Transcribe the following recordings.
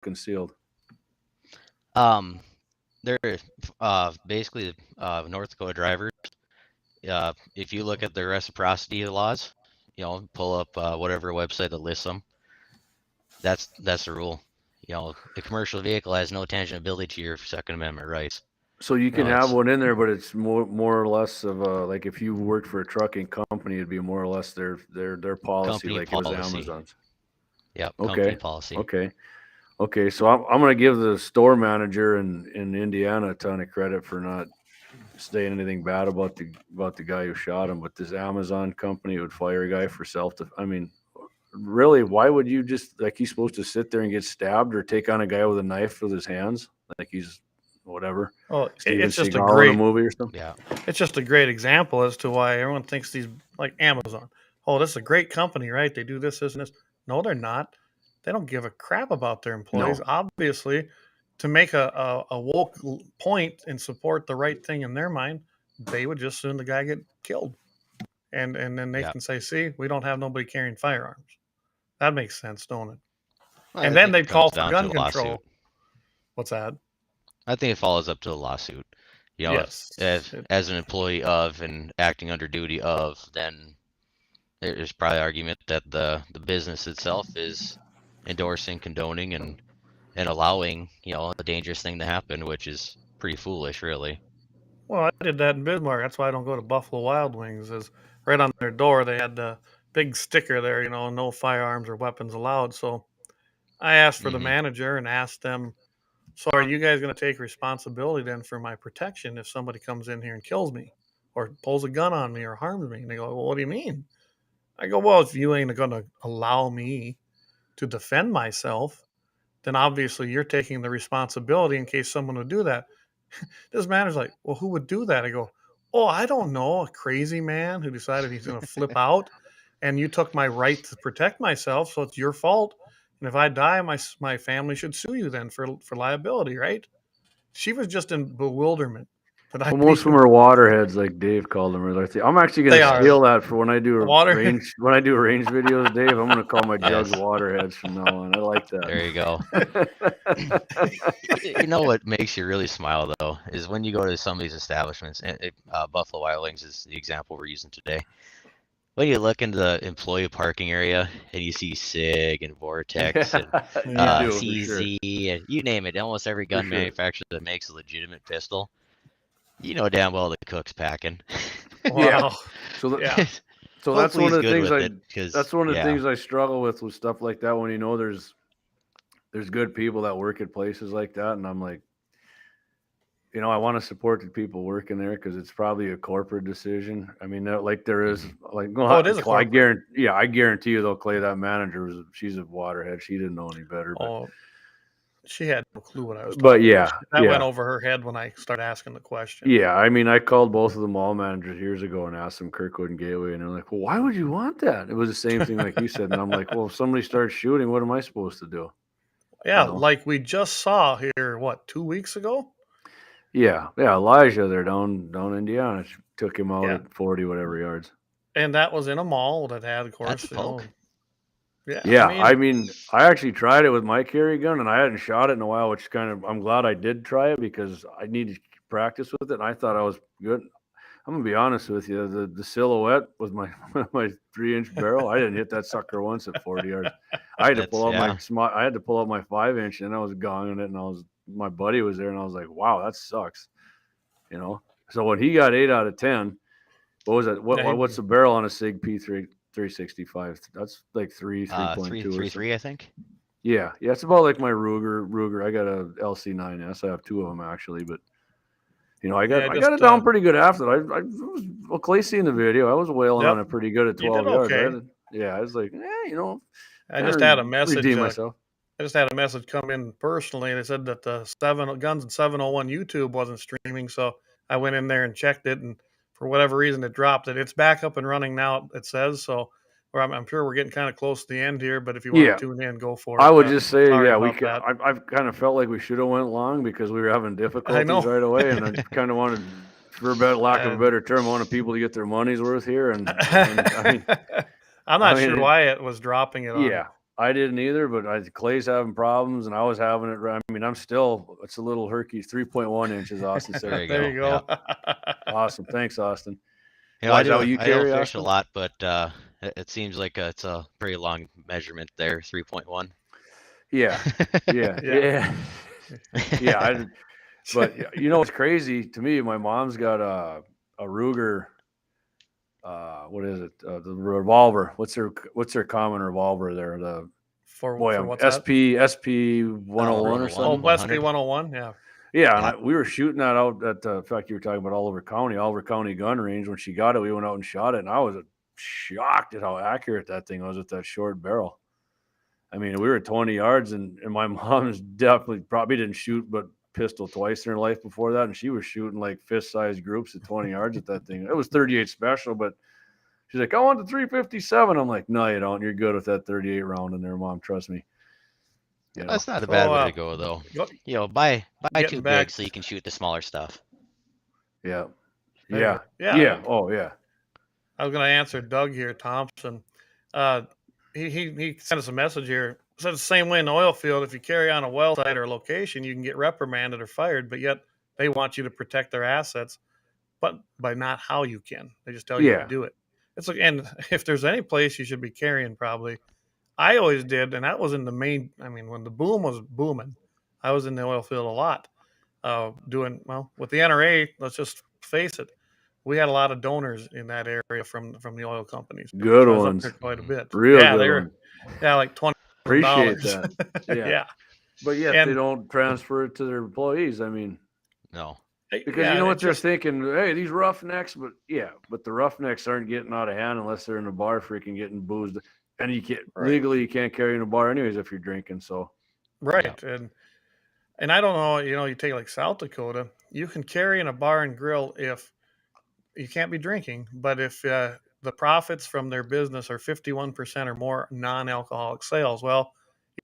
concealed? They're basically North Dakota drivers. If you look at the reciprocity laws, pull up whatever website that lists them. That's the rule. A commercial vehicle has no tangibility to your Second Amendment rights. So you can have one in there, but it's more or less of a, like if you worked for a trucking company, it'd be more or less their policy, company like policy. it was Amazon's. Yep. Okay. Company policy. Okay. So I'm going to give the store manager in Indiana a ton of credit for not saying anything bad about the guy who shot him, but this Amazon company would fire a guy for I mean, really, why would you just, like, he's supposed to sit there and get stabbed or take on a guy with a knife with his hands? Like he's whatever. Oh, Steven it's just Seagal in a movie or something. Yeah. It's just a great example as to why everyone thinks these, like Amazon. Oh, this is a great company, right? They do this, and this. No, they're not. They don't give a crap about their employees. No. Obviously, to make a woke point and support the right thing in their mind, they would just soon the guy get killed. And then they can say, see, we don't have nobody carrying firearms. That makes sense, don't it? Well, and then they'd call for gun control. What's that? I think it follows up to the lawsuit. Yes. As an employee of and acting under duty of, then there's probably argument that the business itself is endorsing, condoning, and allowing, a dangerous thing to happen, which is pretty foolish, really. Well, I did that in Bismarck. That's why I don't go to Buffalo Wild Wings. Is right on their door they had the big sticker there, no firearms or weapons allowed. So I asked for the manager and asked them, so are you guys going to take responsibility then for my protection if somebody comes in here and kills me or pulls a gun on me or harms me? And they go, well, what do you mean? I go, well, if you ain't going to allow me to defend myself, then obviously you're taking the responsibility in case someone would do that. This manager's like, well, who would do that? I go, oh, I don't know, a crazy man who decided he's going to flip out, and you took my right to protect myself, so it's your fault. And if I die, my family should sue you then for liability, right? She was just in bewilderment. Well, most of them are waterheads, like Dave called them. I'm actually going to steal that for when I do range videos, Dave. I'm going to call my jugs waterheads from now on. I like that. There you go. You know what makes you really smile, though, is when you go to some of these establishments, and Buffalo Wild Wings is the example we're using today. When you look into the employee parking area and you see SIG and Vortex and CZ and you name it, almost every gun manufacturer that makes a legitimate pistol, you know damn well the cook's packing. Wow. So that's one of the things that's one of the things I struggle with stuff like that, when there's good people that work at places like that, and I'm like, I want to support the people working there because it's probably a corporate decision. I mean, like there is, like, it is a corporate. I guarantee you, though, Clay, that manager she's a waterhead. She didn't know any better. But, she had no clue what I was talking about. That went over her head when I started asking the question. Yeah, I mean, I called both of the mall managers years ago and asked them Kirkwood and Gateway, and they're like, well, why would you want that? It was the same thing like you said. And I'm like, well, if somebody starts shooting, what am I supposed to do? Yeah, like we just saw here, 2 weeks ago? Yeah, Elijah there down Indiana took him out at 40 whatever yards. And that was in a mall that had, of course, Yeah, I mean, I actually tried it with my carry gun, and I hadn't shot it in a while, which I'm glad I did try it because I needed to practice with it, and I thought I was good. I'm gonna be honest with you, the Silhouette was my 3-inch barrel. I didn't hit that sucker once at 40 yards. I had to pull out my 5-inch, and I was gonging it, and my buddy was there, and I was like, wow, that sucks. So when he got 8 out of 10, what was that? What's the barrel on a SIG P365? That's like 3.2. 3.3, I think. Yeah, it's about like my Ruger. I got a LC9S. I have 2 of them actually, but I got it down pretty good after that. Clay seen the video. I was wailing on it pretty good at 12 yards. Okay. I was like, I just had a message. Redeem myself. I just had a message come in personally. They said that the Guns and 701 YouTube wasn't streaming, so I went in there and checked it, and for whatever reason, it dropped it. It's back up and running now, it says. So I'm sure we're getting kind of close to the end here, but if you want to tune in, go for it. I would just say, I've kind of felt like we should have went long because we were having difficulties right away, and I kind of wanted, for lack of a better term, I wanted people to get their money's worth here. And I mean, I'm not sure why it was dropping it on. Yeah. I didn't either, but Clay's having problems, and I was having it. I mean, it's a little herky, 3.1 inches, Austin said. There you There go. you go. Awesome. Thanks, Austin. I Is that what you don't carry, fish a Austin? lot, but it seems like it's a pretty long measurement there, 3.1. Yeah. Yeah. But you know what's crazy to me? My mom's got a Ruger. What is it? The revolver. What's their common revolver there? For what's that? SP 101 or something. Oh, SP 101. Yeah. Yeah, and we were shooting that out at in fact, you were talking about Oliver County gun range. When she got it, we went out and shot it, and I was shocked at how accurate that thing was with that short barrel. I mean, we were at 20 yards, and my mom's probably didn't shoot but pistol twice in her life before that, and she was shooting like fist-sized groups at 20 yards at that thing. It was 38 special, but she's like, I want the 357. I'm like, no, you don't. You're good with that 38 round in there, Mom. Trust me. That's not a bad way to go, though. Buy too big so you can shoot the smaller stuff. Yeah. Oh, yeah. I was going to answer Doug here, Thompson. He sent us a message here. It said the same way in the oil field. If you carry on a well site or location, you can get reprimanded or fired, but yet they want you to protect their assets, but by not how you can. They just tell you to do it. It's like, and if there's any place you should be carrying, probably. I always did, and that was in the main. I mean, when the boom was booming, I was in the oil field a lot, doing well with the NRA. Let's just face it, we had a lot of donors in that area from the oil companies. Good so ones, up there quite a bit. Real yeah, good they were, ones. yeah, like $20. Appreciate that. Yeah, but yet they don't transfer it to their employees. I mean, no. Because you know what they're thinking, hey, these roughnecks, but the roughnecks aren't getting out of hand unless they're in a bar freaking getting boozed. And you can't legally, you can't carry in a bar anyways if you're drinking. So and I don't know, you take like South Dakota, you can carry in a bar and grill if you can't be drinking, but if the profits from their business are 51% or more non-alcoholic sales, well,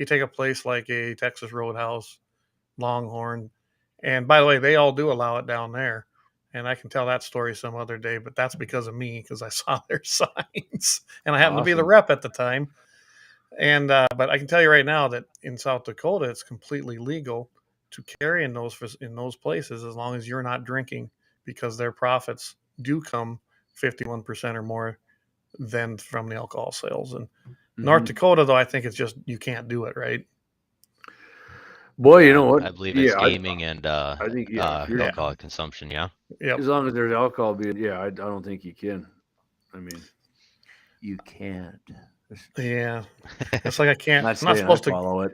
you take a place like a Texas Roadhouse, Longhorn, and by the way, they all do allow it down there. And I can tell that story some other day, but that's because of me, because I saw their signs and I happened to be the rep at the time. And but I can tell you right now that in South Dakota, it's completely legal to carry in those places as long as you're not drinking, because their profits do come 51% or more than from the alcohol sales. And North Dakota, though, I think it's just you can't do it, right? Boy, you know what? I believe it's gaming and I think alcohol consumption. Yeah. As long as there's alcohol being, I don't think you can. I mean, you can't. Yeah, it's like I can't. I'm not supposed to follow it.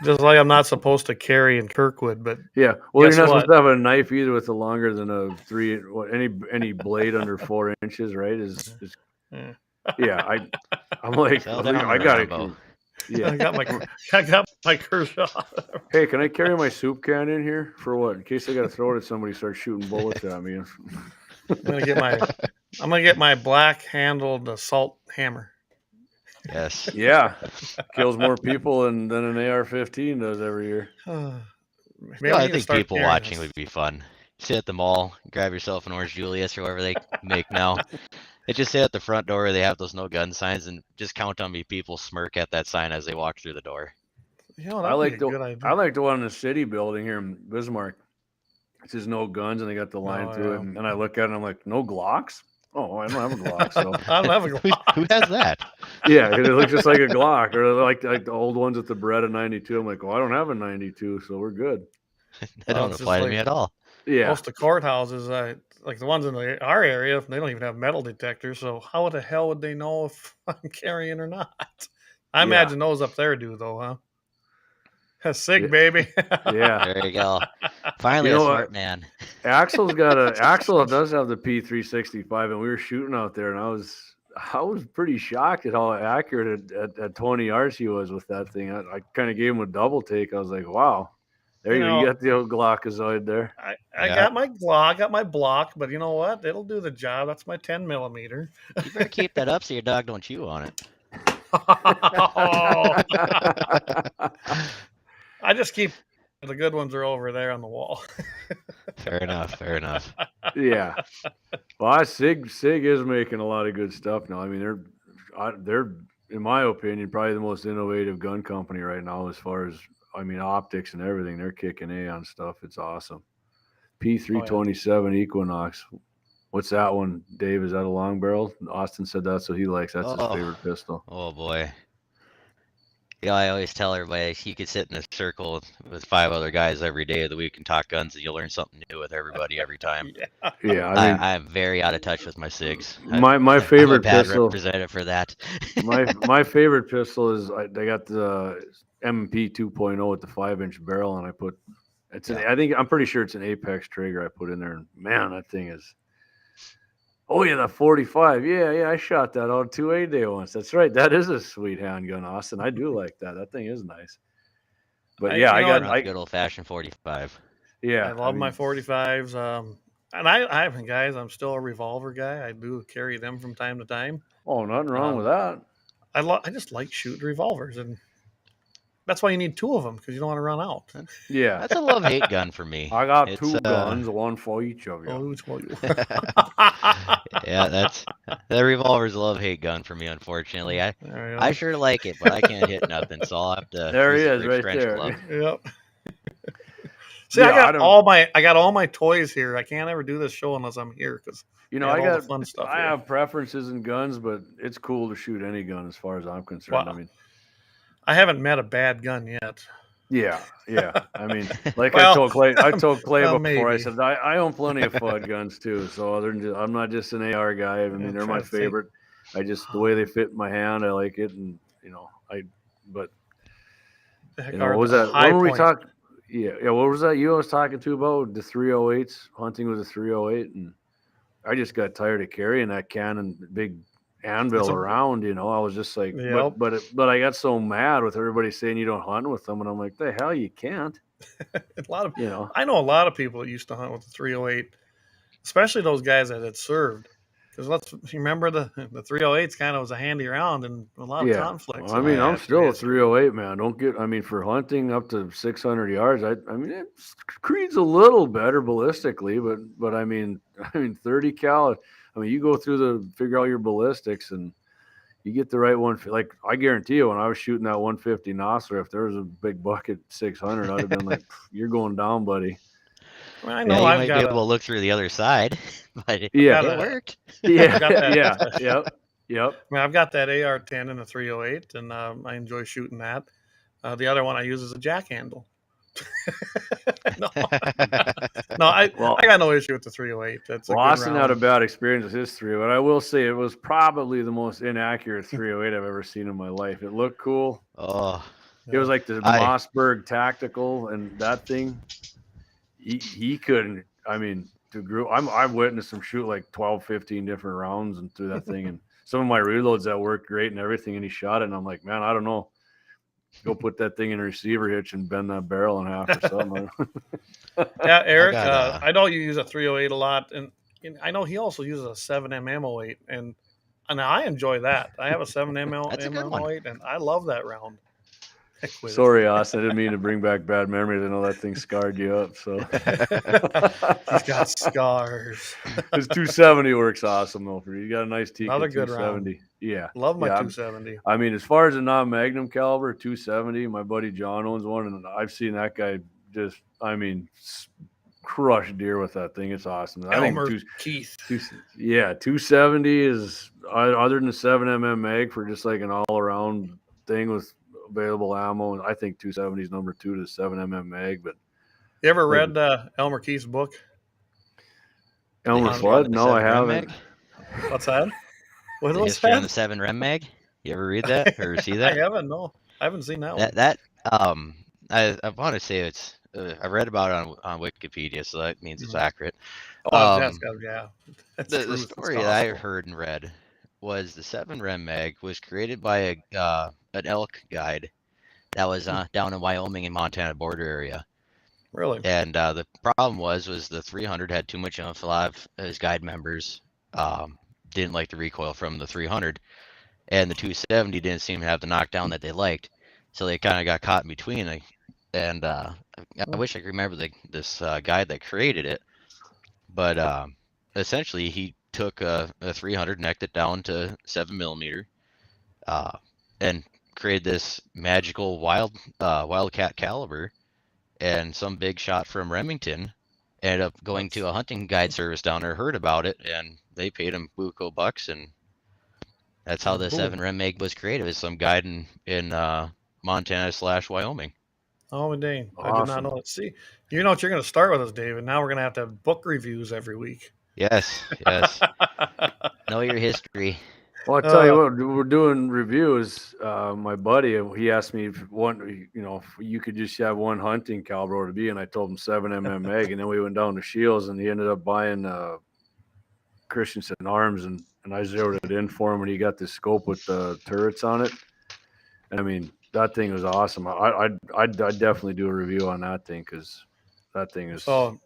Just like I'm not supposed to carry in Kirkwood, but well, you're not supposed to have a knife either with a longer than a any blade under 4 inches, right? I'm like, I got it. Yeah, I got my Kershaw. Hey, can I carry my soup can in here for what? In case I got to throw it at somebody, start shooting bullets at me. I'm gonna get my black handled assault hammer. Yes. Yeah, kills more people than an AR-15 does every year. I think people watching would be fun. Sit at the mall, grab yourself an Orange Julius or whatever they make now. They just sit at the front door. They have those no gun signs, and just count on me. People smirk at that sign as they walk through the door. I like the one in the city building here in Bismarck. It says no guns, and they got the line through it. And I look at it, and I'm like, no Glocks? Oh, I don't have a Glock. So I don't have a Glock. Who has that? Yeah, it looks just like a Glock, or like the old ones with the Beretta 92. I'm like, I don't have a 92, so we're good. That don't apply to me at all. Yeah, most of the courthouses, like the ones in our area, they don't even have metal detectors. So how the hell would they know if I'm carrying or not? I imagine those up there do, though, huh? Sick, baby. Yeah. There you go. Finally, a smart man. Axel does have the P365, and we were shooting out there, and I was pretty shocked at how accurate at 20 yards he was with that thing. I kind of gave him a double take. I was like, wow. There you got the old Glockazoid there. I got my Glock, got my block, but you know what? It'll do the job. That's my 10 millimeter. You better keep that up so your dog don't chew on it. I just keep the good ones are over there on the wall. Fair enough. Yeah. Well, Sig is making a lot of good stuff now. I mean, in my opinion, probably the most innovative gun company right now as far as, I mean, optics and everything. They're kicking A on stuff. It's awesome. P327 Equinox. What's that one, Dave? Is that a long barrel? Austin said that's what he likes. That's his favorite pistol. Oh boy. I always tell everybody you could sit in a circle with 5 other guys every day of the week and talk guns, and you'll learn something new with everybody every time. Yeah, I mean, I'm very out of touch with my SIGs. My favorite I'm a bad pistol. representative for that. my favorite pistol is they got the M&P 2.0 with the 5-inch barrel, and I put I'm pretty sure it's an Apex trigger I put in there, and man, that thing is. Oh yeah, that 45. Yeah, I shot that on 2A day once. That's right. That is a sweet handgun, Austin. I do like that. That thing is nice. But I got good old fashioned 45. Yeah, I love my 45s. And I guys, I'm still a revolver guy. I do carry them from time to time. Oh, nothing wrong with that. I just like shooting revolvers, and that's why you need 2 of them, because you don't want to run out. Yeah, that's a love-hate gun for me. I got 2 guns, one for each of you. Oh, which one? Yeah, that's the revolver's a love-hate gun for me. Unfortunately, I sure like it, but I can't hit nothing, so I'll have to. There he is, right there. Club. Yep. See, I got all my toys here. I can't ever do this show unless I'm here, because I got fun stuff. I have preferences in guns, but it's cool to shoot any gun as far as I'm concerned. Wow. I mean, I haven't met a bad gun yet. Yeah. I mean, like I told Clay before, maybe. I said I own plenty of FUD guns too. So I'm not just an AR guy. I mean, they're my favorite. I just the way they fit in my hand, I like it, and what was that? When were we talking? Yeah. What was that you was talking to about the 308s? Hunting with a 308, and I just got tired of carrying that Canon big anvil around. I was just like, but I got so mad with everybody saying you don't hunt with them, and I'm like, the hell you can't. A lot of I know a lot of people that used to hunt with the 308, especially those guys that had served. Because you remember the 308s kind of was a handy round and a lot of conflicts. Well, I mean, I'm still a 308 man. For hunting up to 600 yards, I mean, Creed's a little better ballistically, but I mean 30 cal. I mean, you go through figure out your ballistics and you get the right one. Like, I guarantee you, when I was shooting that 150 Nosler, if there was a big buck at 600, I'd have been like, you're going down, buddy. Well, I know you might be able to look through the other side, but it worked. Yep. I mean, I've got that AR-10 and a 308, and I enjoy shooting that. The other one I use is a jack handle. I got no issue with the 308. That's Austin had a bad experience with his 308. I will say it was probably the most inaccurate 308 I've ever seen in my life. It looked cool. Oh, it was like the Mossberg Tactical, and that thing. He couldn't. I mean, I've witnessed him shoot like 12, 15 different rounds and through that thing, and some of my reloads that worked great and everything, and he shot it, and I'm like, man, I don't know. Go put that thing in a receiver hitch and bend that barrel in half or something. Yeah, Eric, I know you use a 308 a lot, and I know he also uses a 7M ammo 8, and I enjoy that. I have a 7M ammo 8, and I love that round. Sorry, Austin. I didn't mean to bring back bad memories. I know that thing scarred you up. So he's got scars. His 270 works awesome though. You got a nice TK. Another good 270. Round. Yeah, love my 270. I mean, as far as a non-magnum caliber 270, my buddy John owns one, and I've seen that guy just, crush deer with that thing. It's awesome. Keith. 270 is other than the 7mm mag for just like an all-around thing with available ammo, and I think 270 is number 2 to the 7mm mag. But you ever read Elmer Keith's book? Elmer Flood? No, I haven't. What's that? What was that? On the 7 Rem mag? You ever read that or see that? I haven't. No, I haven't seen that one. I want to say it's. I read about it on Wikipedia, so that means it's accurate. Yeah. The story that I heard and read was the 7 Rem mag was created by an elk guide that was down in Wyoming and Montana border area. Really? And the problem was the 300 had too much info. A lot of his guide members didn't like the recoil from the 300, and the 270 didn't seem to have the knockdown that they liked. So they kind of got caught in between. And I wish I could remember this guide that created it, but essentially he took a 300, necked it down to 7mm, and created this magical wildcat caliber, and some big shot from Remington ended up going to a hunting guide service down there, heard about it, and they paid him buco bucks, and that's how the 7 Rem Mag was created. It was some guide in Montana/Wyoming. Oh, dang. Awesome. I did not know that. See, you know what you're going to start with us, David. Now we're going to have book reviews every week. Yes. Know your history. Well, I'll tell you what, we're doing reviews. My buddy, he asked me if you could just have one hunting caliber to be, and I told him 7mm mag, and then we went down to Shields, and he ended up buying Christensen arms, and I zeroed it in for him, and he got this scope with the turrets on it. And I mean, that thing was awesome. I'd definitely do a review on that thing, because that thing is. So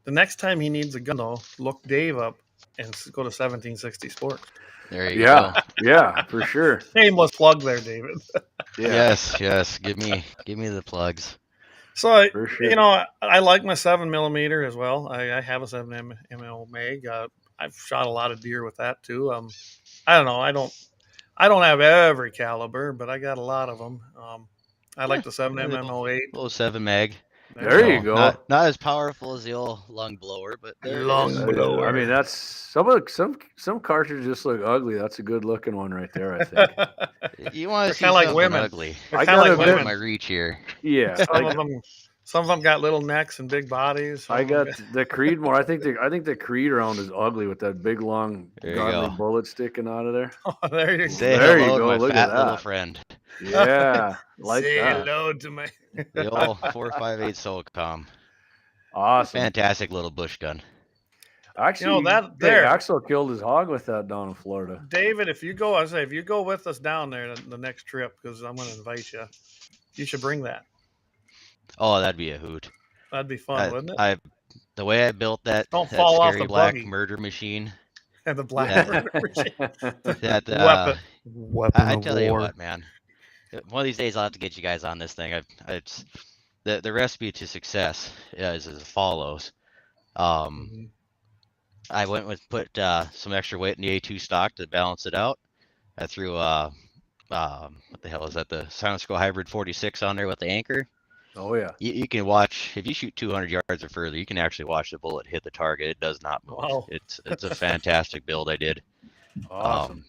the next time he needs a gun, though, look Dave up and go to 1760 Sports. There you go. Yeah, for sure. Shameless plug there, David. Yeah. Yes. Give me the plugs. So I like my 7mm as well. I have a 7mm mag. I've shot a lot of deer with that too. I don't know. I don't have every caliber, but I got a lot of them. I like the 7mm08. Little 7 mag. There you go. Not as powerful as the old lung blower, but blower. I mean, that's some cartridges just look ugly. That's a good looking one right there, I think. You want to see kind of like something women. Ugly. I got like women. My reach here. Yeah, some of them got little necks and big bodies. I got the Creedmoor. I think the Creed round is ugly with that big long godly bullet sticking out of there. Oh, there you go. Say hello to my fat little friend. Yeah, like say that. hello to my the old 4.58 SOCOM. Awesome, fantastic little bush gun. Actually, Axel killed his hog with that down in Florida. David, if you go with us down there the next trip, because I'm going to invite you, you should bring that. Oh, that'd be a hoot. That'd be fun, wouldn't it? The way I built that fall off the black buggy. murder machine. And the black murder machine. Weapon I tell you what, man. One of these days I'll have to get you guys on this thing. It's the recipe to success is as follows. I went with put some extra weight in the A2 stock to balance it out. I threw what the hell is that? The Silent Scroll Hybrid 46 on there with the anchor. Oh yeah. You can watch if you shoot 200 yards or further. You can actually watch the bullet hit the target. It does not move. Wow. It's a fantastic build I did. Awesome.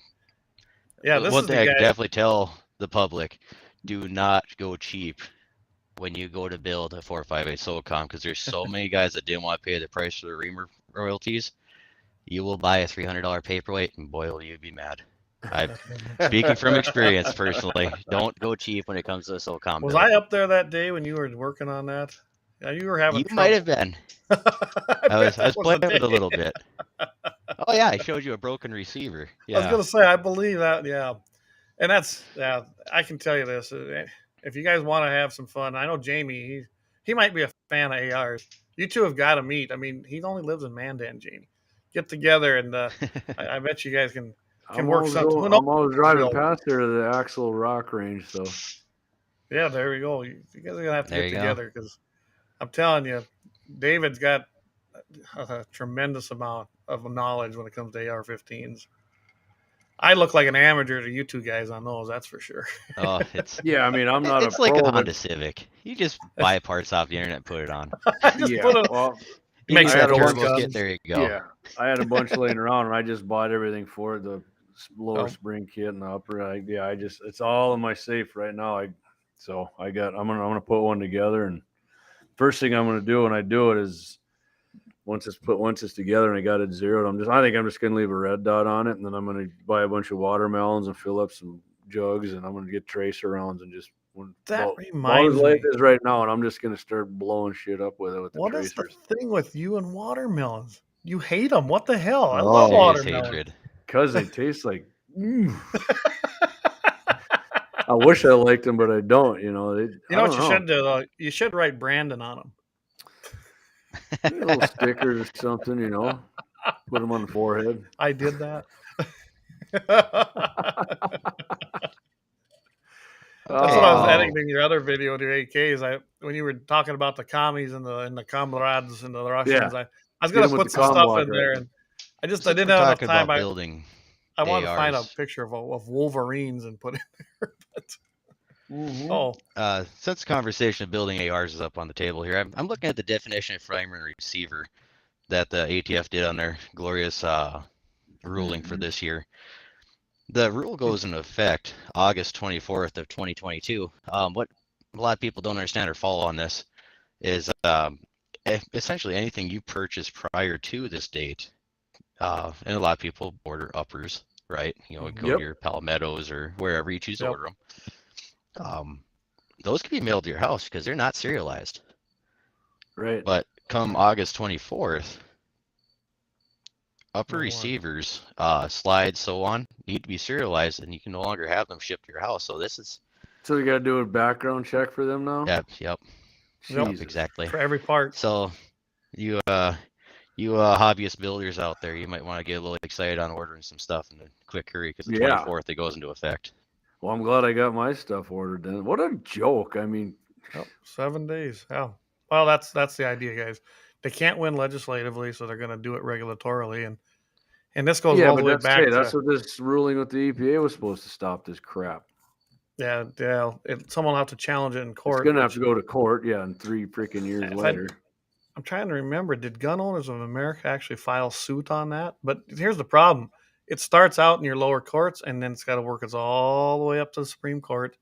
One thing I can definitely tell the public: do not go cheap when you go to build a 4.58 SOCOM, because there's so many guys that didn't want to pay the price for the reamer royalties. You will buy a $300 paperweight, and boy, will you be mad. I'm speaking from experience personally. Don't go cheap when it comes to a SOCOM. Was I up there that day when you were working on that? Yeah, you were having. You might have been. I was playing with it a little bit. Oh yeah, I showed you a broken receiver. Yeah. I was gonna say, I believe that. Yeah, and that's I can tell you this: if you guys want to have some fun, I know Jamie. He might be a fan of ARs. You two have got to meet. I mean, he only lives in Mandan, Jamie. Get together, and I bet you guys can work something. I'm always driving past there to the Axel Rock Range, so. Yeah, there we go. You guys are gonna have to get together, because I'm telling you, David's got a tremendous amount of knowledge when it comes to AR-15s. I look like an amateur to you two guys on those, that's for sure. Oh, it's I mean, I'm not. It's like a Honda Civic. You just buy parts off the internet, and put it on. Makes that work. There you go. Yeah, I had a bunch laying around, and I just bought everything for it, the lower spring kit and the upper. It's all in my safe right now. I'm gonna put one together, and first thing I'm gonna do when I do it is once it's together and I got it zeroed, I think I'm just gonna leave a red dot on it, and then I'm gonna buy a bunch of watermelons and fill up some jugs, and I'm gonna get tracer rounds and just. Reminds me. It is right now, and I'm just gonna start blowing shit up with it with the what tracers. What is the thing with you and watermelons? You hate them. What the hell? I love watermelons. Because they taste like. I wish I liked them, but I don't. You know what you should do? You should write Brandon on them. Little stickers or something, Put them on the forehead. I did that. That's what I was editing your other video with your AKs. When you were talking about the commies and the comrades and the Russians, I was going to put some stuff in there, and I didn't have enough time. Building. I want to find a ARs. picture of Wolverines and put it there. But, Since the conversation of building ARs is up on the table here, I'm looking at the definition of firearm receiver that the ATF did on their glorious ruling for this year. The rule goes into effect August 24th of 2022. What a lot of people don't understand or follow on this is essentially anything you purchase prior to this date, and a lot of people order uppers, right? Go to your Palmettos or wherever you choose to order them. Those can be mailed to your house because they're not serialized. Right. But come August 24th, upper receivers, slides, so on, need to be serialized, and you can no longer have them shipped to your house. So this is. So you got to do a background check for them now? Yep. Exactly. For every part. So you hobbyist builders out there, you might want to get a little excited on ordering some stuff in a quick hurry because the 24th it goes into effect. Well, I'm glad I got my stuff ordered then. What a joke. I mean, 7 days. Yeah. Well, that's the idea, guys. They can't win legislatively, so they're going to do it regulatorily, and this goes all the way back. That's what this ruling with the EPA was supposed to stop. This crap. Yeah. Someone will have to challenge it in court. It's going to have to go to court. Yeah, and 3 freaking years later. I'm trying to remember. Did Gun Owners of America actually file suit on that? But here's the problem: it starts out in your lower courts, and then it's got to work its all the way up to the Supreme Court.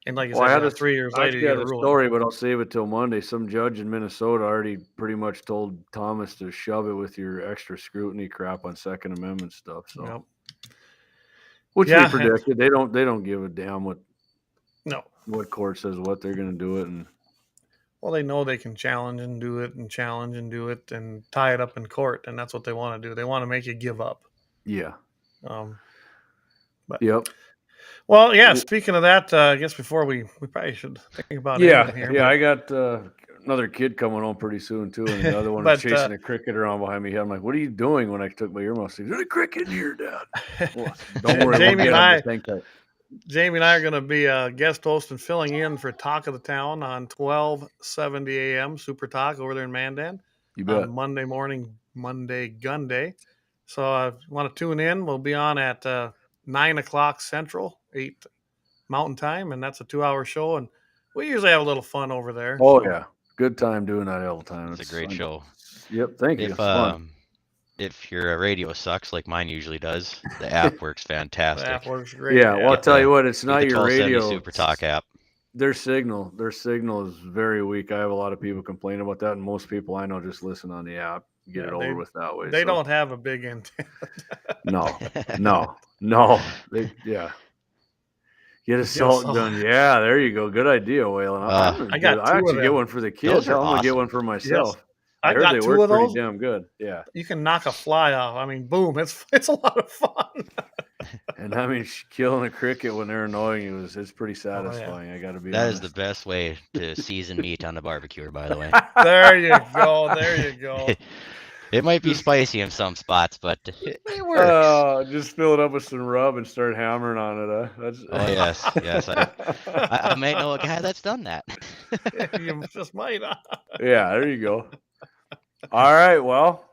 And like you said, I had 3 years later, you got get a a ruling. story, but I'll save it till Monday. Some judge in Minnesota already pretty much told Thomas to shove it with your extra scrutiny crap on Second Amendment stuff. So, which they predicted. They don't give a damn what court says what they're going to do it. And well, they know they can challenge and do it and tie it up in court, and that's what they want to do. They want to make you give up. Yeah. But yep. Well, yeah. Speaking of that, I guess before we probably should think about it here. Yeah, I got another kid coming home pretty soon too, and the other one was chasing a cricket around behind me. I'm like, "What are you doing?" When I took my earmuffs, there's a cricket in here, Dad. Well, don't worry, Jamie and I are going to be guest host and filling in for Talk of the Town on 12:70 a.m. Super Talk over there in Mandan. You bet. Monday morning, Monday Gun Day. So if you want to tune in, we'll be on at 9 o'clock Central, 8 Mountain Time, and that's a 2-hour show. And we usually have a little fun over there. Oh, yeah. Good time doing that all the time. It's a great show. Yep. Thank you. If your radio sucks like mine usually does, the app works fantastic. The app works great. Yeah. Well, I'll tell you what, it's not your radio. Super Talk app. Their signal is very weak. I have a lot of people complain about that, and most people I know just listen on the app, get it over with that way. They don't have a big antenna. No. Get a salt gun. Yeah, there you go. Good idea, Waylon. I actually get one for the kids. I'm gonna get one for myself. Yes. I heard they work pretty damn good. Yeah. You can knock a fly off. I mean, boom, it's a lot of fun. And I mean, killing a cricket when they're annoying you it's pretty satisfying. I got to be honest. That is the best way to season meat on the barbecue, by the way. There you go. It might be spicy in some spots, but it works. Just fill it up with some rub and start hammering on it. Yes. I might know a guy that's done that. You just might. Yeah, there you go. All right, well,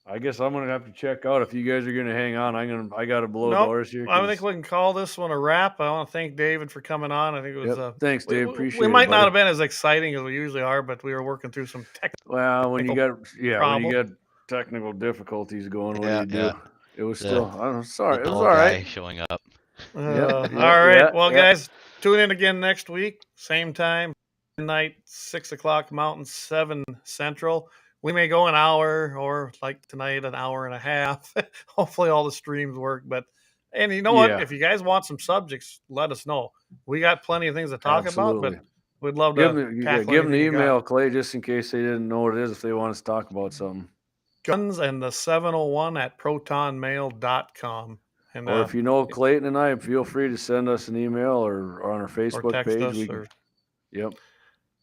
I guess I'm gonna have to check out. If you guys are gonna hang on, I gotta blow doors here. I think we can call this one a wrap. I want to thank David for coming on. I think it was. Thanks, Dave. Appreciate it. We might not have been as exciting as we usually are, but we were working through some technical. Well, when you got technical difficulties going, what do you do? It was still. I don't know. Sorry, it was all right. Showing up. All right. Well, guys, tune in again next week, same time, midnight, 6 o'clock Mountain, 7 Central. We may go an hour, or like tonight, an hour and a half. Hopefully, all the streams work. And you know what? If you guys want some subjects, let us know. We got plenty of things to talk about, but we'd love to give them the email, Clay, just in case they didn't know what it is. If they want us to talk about something. Guns and the 701 at protonmail.com. And, or if you know Clayton and I, feel free to send us an email or on our Facebook page. Yep.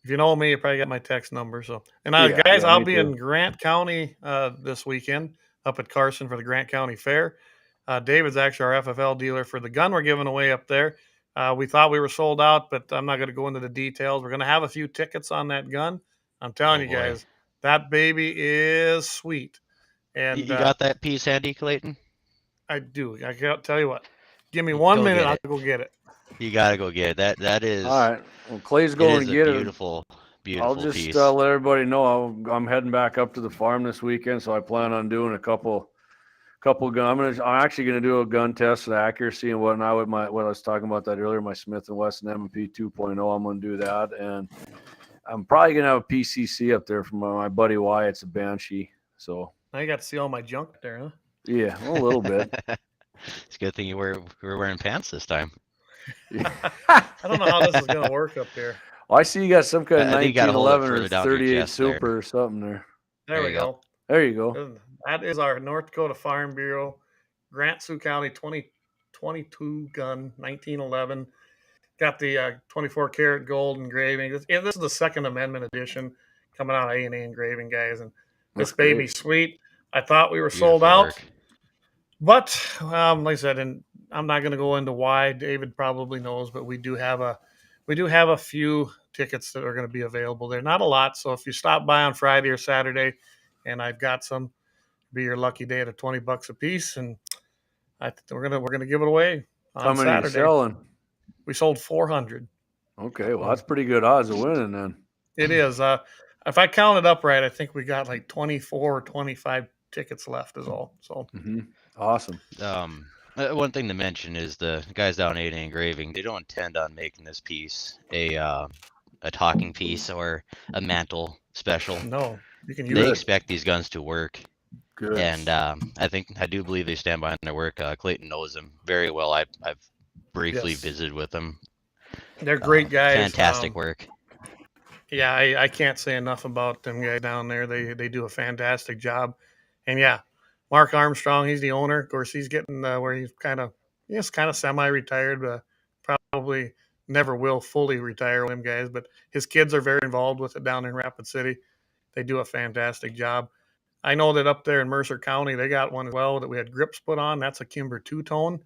If you know me, you probably got my text number. So, and guys, I'll be in Grant County this weekend up at Carson for the Grant County Fair. David's actually our FFL dealer for the gun we're giving away up there. We thought we were sold out, but I'm not going to go into the details. We're going to have a few tickets on that gun. I'm telling you guys, that baby is sweet. And you got that piece handy, Clayton? I do. I can't tell you what. Give me 1 minute. I'll go get it. You gotta go get it. That is. All right. Well, Clay's going to get beautiful, beautiful I'll just piece. let everybody know I'm heading back up to the farm this weekend, so I plan on doing a couple gun. I'm actually gonna do a gun test of accuracy and whatnot with what I was talking about that earlier, my Smith & Wesson M&P 2.0. I'm gonna do that, and I'm probably gonna have a PCC up there from my buddy Wyatt's a Banshee. So now you got to see all my junk there, huh? Yeah, a little bit. It's a good thing you were wearing pants this time. I don't know how this is gonna work up here. Well, I see you got some kind of 1911 or 38 Super there. or something there. There we go. There you go. That is our North Dakota Farm Bureau, Grant Sioux County 2022 gun, 1911. Got the 24 karat gold engraving. This is the Second Amendment edition coming out of A&A Engraving, guys. And this baby's sweet. I thought we were sold out. But like I said, and I'm not going to go into why. David probably knows, but we do have a few tickets that are going to be available there. Not a lot. So if you stop by on Friday or Saturday, and I've got some, be your lucky day at $20 a piece, and we're gonna give it away on Saturday. How many are you selling? We sold 400. Okay, well that's pretty good odds of winning then. It is. If I count it up right, I think we got like 24 or 25 tickets left is all. So awesome. One thing to mention is the guys down at A&A Engraving, they don't intend on making this piece a talking piece or a mantle special. No, you can use They it. expect these guns to work. Good. And I do believe they stand behind their work. Clayton knows them very well. I've briefly visited with them. They're great guys. Fantastic work. Yeah, I can't say enough about them guys down there. They do a fantastic job. And yeah, Mark Armstrong, he's the owner. Of course, he's getting where he's kind of semi-retired. Probably never will fully retire with him, guys. But his kids are very involved with it down in Rapid City. They do a fantastic job. I know that up there in Mercer County, they got one as well that we had grips put on. That's a Kimber two-tone.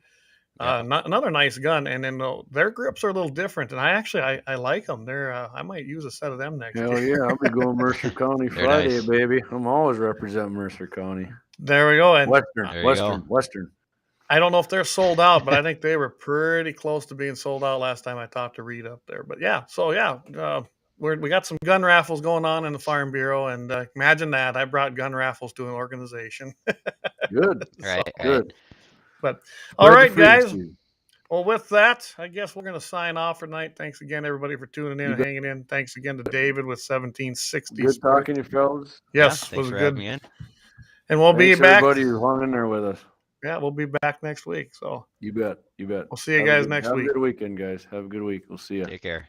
Another nice gun. And then their grips are a little different. And I like them. I might use a set of them next year. Hell yeah, I'll be going Mercer County Friday, baby. I'm always representing Mercer County. There we go. And Western. I don't know if they're sold out, but I think they were pretty close to being sold out last time I talked to Reed up there. But yeah, so yeah. We got some gun raffles going on in the Farm Bureau, and imagine that. I brought gun raffles to an organization. Good. Good. But all right, guys. Well, with that, I guess we're going to sign off for tonight. Thanks again, everybody, for tuning in and hanging in. Thanks again to David with 1760. Good talking to you, fellas. Yes, thanks was for good. having me in. And we'll be back. Everybody who hung in there with us. Yeah, we'll be back next week. So you bet. We'll see you guys next week. Have a good weekend, guys. Have a good week. We'll see you. Take care.